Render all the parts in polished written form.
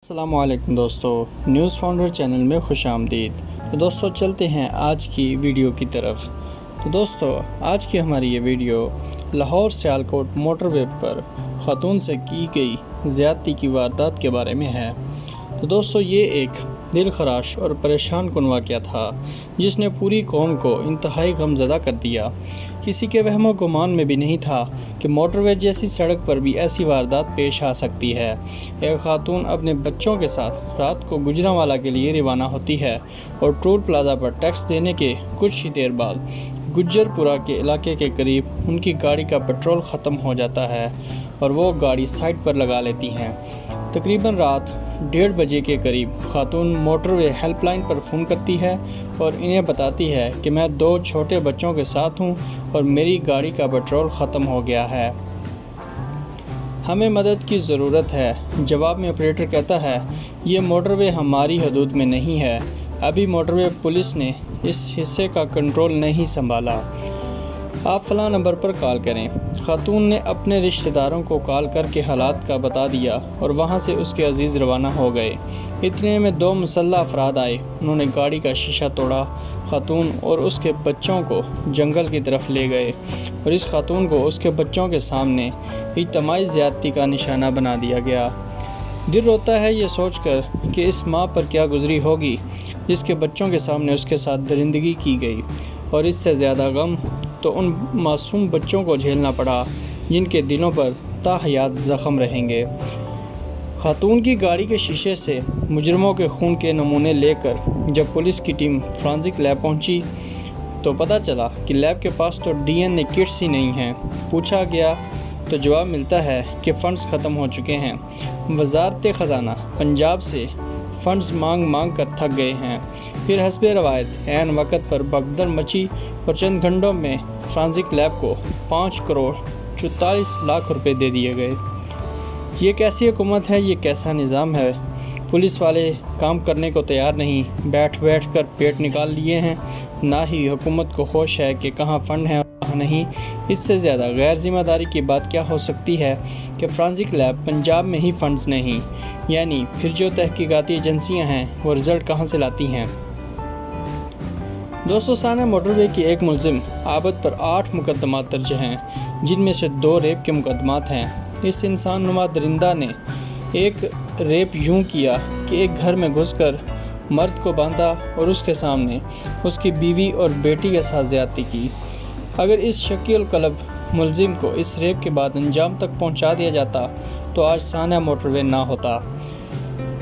السلام علیکم دوستو، نیوز فاؤنڈر چینل میں خوش آمدید۔ تو دوستو چلتے ہیں آج کی ویڈیو کی طرف۔ تو دوستو آج کی ہماری یہ ویڈیو لاہور سیالکوٹ موٹر وے پر خاتون سے کی گئی زیادتی کی واردات کے بارے میں ہے۔ تو دوستو یہ ایک دل خراش اور پریشان کن واقعہ تھا جس نے پوری قوم کو انتہائی غمزدہ کر دیا۔ کسی کے وہم و گمان میں بھی نہیں تھا کہ موٹر وے جیسی سڑک پر بھی ایسی واردات پیش آ سکتی ہے۔ ایک خاتون اپنے بچوں کے ساتھ رات کو گجرانوالہ کے لیے روانہ ہوتی ہے اور ٹول پلازا پر ٹیکس دینے کے کچھ ہی دیر بعد گجر پورہ کے علاقے کے قریب ان کی گاڑی کا پیٹرول ختم ہو جاتا ہے اور وہ گاڑی سائٹ پر لگا لیتی ہیں۔ تقریباً رات 1:30 بجے کے قریب خاتون موٹر وے ہیلپ لائن پر فون کرتی ہے اور انہیں بتاتی ہے کہ میں 2 چھوٹے بچوں کے ساتھ ہوں اور میری گاڑی کا پیٹرول ختم ہو گیا ہے، ہمیں مدد کی ضرورت ہے۔ جواب میں آپریٹر کہتا ہے یہ موٹر وے ہماری حدود میں نہیں ہے، ابھی موٹر وے پولیس نے اس حصے کا کنٹرول نہیں سنبھالا، آپ فلاں نمبر پر کال کریں۔ خاتون نے اپنے رشتہ داروں کو کال کر کے حالات کا بتا دیا اور وہاں سے اس کے عزیز روانہ ہو گئے۔ اتنے میں 2 مسلح افراد آئے، انہوں نے گاڑی کا شیشہ توڑا، خاتون اور اس کے بچوں کو جنگل کی طرف لے گئے اور اس خاتون کو اس کے بچوں کے سامنے اجتماعی زیادتی کا نشانہ بنا دیا گیا۔ دل روتا ہے یہ سوچ کر کہ اس ماں پر کیا گزری ہوگی جس کے بچوں کے سامنے اس کے ساتھ درندگی کی گئی، اور اس سے زیادہ غم تو ان معصوم بچوں کو جھیلنا پڑا جن کے دلوں پر تا حیات زخم رہیں گے۔ خاتون کی گاڑی کے شیشے سے مجرموں کے خون کے نمونے لے کر جب پولیس کی ٹیم فورینسک لیب پہنچی تو پتہ چلا کہ لیب کے پاس تو DNA کٹس ہی نہیں ہیں۔ پوچھا گیا تو جواب ملتا ہے کہ فنڈز ختم ہو چکے ہیں، وزارت خزانہ پنجاب سے فنڈز مانگ کر تھک گئے ہیں۔ پھر حسب روایت عین وقت پر بھگدڑ مچی اور چند گھنٹوں میں فورینسک لیب کو 5,44,00,000 روپے دے دیے گئے۔ یہ کیسی حکومت ہے، یہ کیسا نظام ہے؟ پولیس والے کام کرنے کو تیار نہیں، بیٹھ کر پیٹ نکال لیے ہیں۔ نہ ہی حکومت کو ہوش ہے کہ کہاں فنڈ ہیں اور کہاں نہیں۔ اس سے زیادہ غیر ذمہ داری کی بات کیا ہو سکتی ہے کہ فورینسک لیب پنجاب میں ہی فنڈز نہیں، یعنی پھر جو تحقیقاتی ایجنسیاں ہیں وہ رزلٹ کہاں سے لاتی ہیں؟ دوستو سانحہ موٹر وے کی ایک ملزم عابد پر 8 مقدمات درج ہیں، جن میں سے 2 ریپ کے مقدمات ہیں۔ اس انسان نما درندہ نے ایک ریپ یوں کیا کہ ایک گھر میں گھس کر مرد کو باندھا اور اس کے سامنے اس کی بیوی اور بیٹی کے ساتھ زیادتی کی۔ اگر اس شکی القلب ملزم کو اس ریپ کے بعد انجام تک پہنچا دیا جاتا تو آج سانحہ موٹر وے نہ ہوتا۔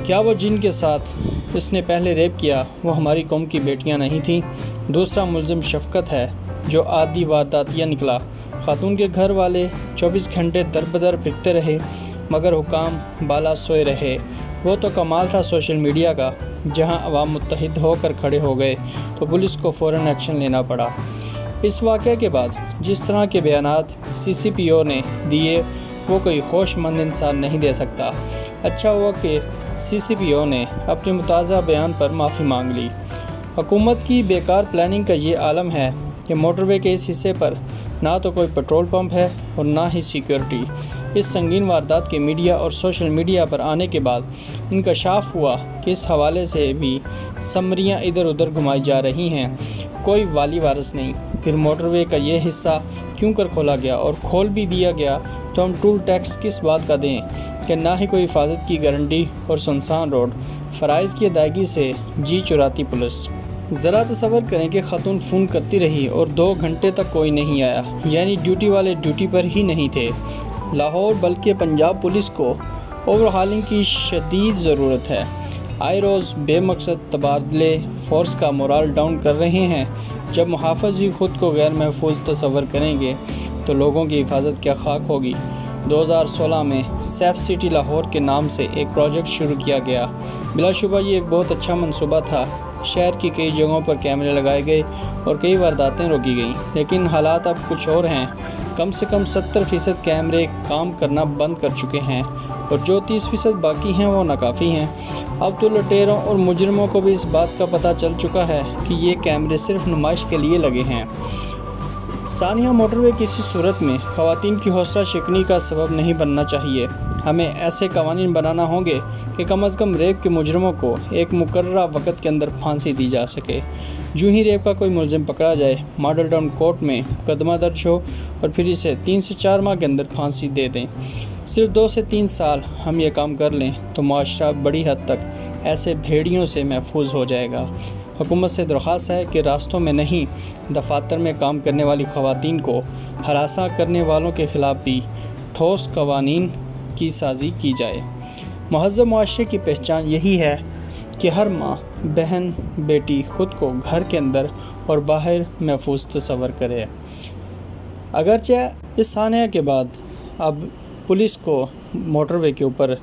کیا وہ جن کے ساتھ اس نے پہلے ریپ کیا وہ ہماری قوم کی بیٹیاں نہیں تھیں؟ دوسرا ملزم شفقت ہے جو عادی وارداتیہ نکلا۔ خاتون کے گھر والے 24 گھنٹے در بدر پھرتے رہے مگر حکام بالا سوئے رہے۔ وہ تو کمال تھا سوشل میڈیا کا، جہاں عوام متحد ہو کر کھڑے ہو گئے تو پولیس کو فوراً ایکشن لینا پڑا۔ اس واقعے کے بعد جس طرح کے بیانات CCPO نے دیے وہ کوئی ہوش مند انسان نہیں دے سکتا۔ اچھا ہوا کہ CCPO نے اپنے متنازع بیان پر معافی مانگ لی۔ حکومت کی بیکار پلاننگ کا یہ عالم ہے کہ موٹر وے کے اس حصے پر نہ تو کوئی پیٹرول پمپ ہے اور نہ ہی سیکیورٹی۔ اس سنگین واردات کے میڈیا اور سوشل میڈیا پر آنے کے بعد انکشاف ہوا کہ اس حوالے سے بھی سمریاں ادھر ادھر گھمائی جا رہی ہیں، کوئی والی وارث نہیں۔ پھر موٹر وے کا یہ حصہ کیوں کر کھولا گیا اور کھول بھی دیا گیا تو ہم ٹول ٹیکس کس بات کا دیں کہ نہ ہی کوئی حفاظت کی گارنٹی اور سنسان روڈ، فرائض کی ادائیگی سے جی چراتی پولیس۔ ذرا تصور کریں کہ خاتون فون کرتی رہی اور 2 گھنٹے تک کوئی نہیں آیا، یعنی ڈیوٹی والے ڈیوٹی پر ہی نہیں تھے۔ لاہور بلکہ پنجاب پولیس کو اوور ہالنگ کی شدید ضرورت ہے۔ آئے روز بے مقصد تبادلے فورس کا مورال ڈاؤن کر رہے ہیں۔ جب محافظ ہی خود کو غیر محفوظ تصور کریں گے تو لوگوں کی حفاظت کیا خاک ہوگی؟ 2016 میں سیف سٹی لاہور کے نام سے ایک پروجیکٹ شروع کیا گیا۔ بلا شبہ یہ ایک بہت اچھا منصوبہ تھا۔ شہر کی کئی جگہوں پر کیمرے لگائے گئے اور کئی وارداتیں روکی گئیں، لیکن حالات اب کچھ اور ہیں۔ کم سے کم 70% کیمرے کام کرنا بند کر چکے ہیں اور جو 30% باقی ہیں وہ ناکافی ہیں۔ اب تو لٹیروں اور مجرموں کو بھی اس بات کا پتہ چل چکا ہے کہ یہ کیمرے صرف نمائش کے لیے لگے ہیں۔ سانحہ موٹر وے کسی صورت میں خواتین کی حوصلہ شکنی کا سبب نہیں بننا چاہیے۔ ہمیں ایسے قوانین بنانا ہوں گے کہ کم از کم ریپ کے مجرموں کو ایک مقررہ وقت کے اندر پھانسی دی جا سکے۔ جو ہی ریپ کا کوئی ملزم پکڑا جائے، ماڈل ٹاؤن کورٹ میں مقدمہ درج ہو اور پھر اسے 3 سے 4 ماہ کے اندر پھانسی دے دیں۔ صرف 2 سے 3 سال ہم یہ کام کر لیں تو معاشرہ بڑی حد تک ایسے بھیڑیوں سے محفوظ ہو جائے گا۔ حکومت سے درخواست ہے کہ راستوں میں نہیں، دفاتر میں کام کرنے والی خواتین کو ہراساں کرنے والوں کے خلاف بھی ٹھوس قوانین کی سازی کی جائے۔ مہذب معاشرے کی پہچان یہی ہے کہ ہر ماں، بہن، بیٹی خود کو گھر کے اندر اور باہر محفوظ تصور کرے۔ اگرچہ اس سانحہ کے بعد اب پولیس کو موٹر وے کے اوپر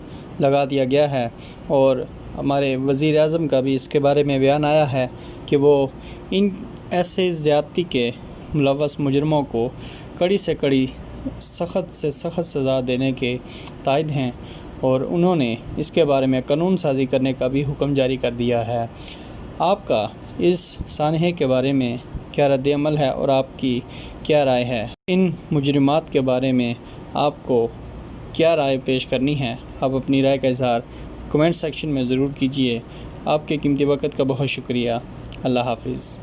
لگا دیا گیا ہے اور ہمارے وزیر اعظم کا بھی اس کے بارے میں بیان آیا ہے کہ وہ ان ایسے زیادتی کے ملوث مجرموں کو کڑی سے کڑی، سخت سے سخت سزا دینے کے تائید ہیں اور انہوں نے اس کے بارے میں قانون سازی کرنے کا بھی حکم جاری کر دیا ہے۔ آپ کا اس سانحے کے بارے میں کیا رد عمل ہے اور آپ کی کیا رائے ہے؟ ان مجرمات کے بارے میں آپ کو کیا رائے پیش کرنی ہے؟ آپ اپنی رائے کا اظہار کمنٹ سیکشن میں ضرور کیجیے۔ آپ کے قیمتی وقت کا بہت شکریہ۔ اللہ حافظ۔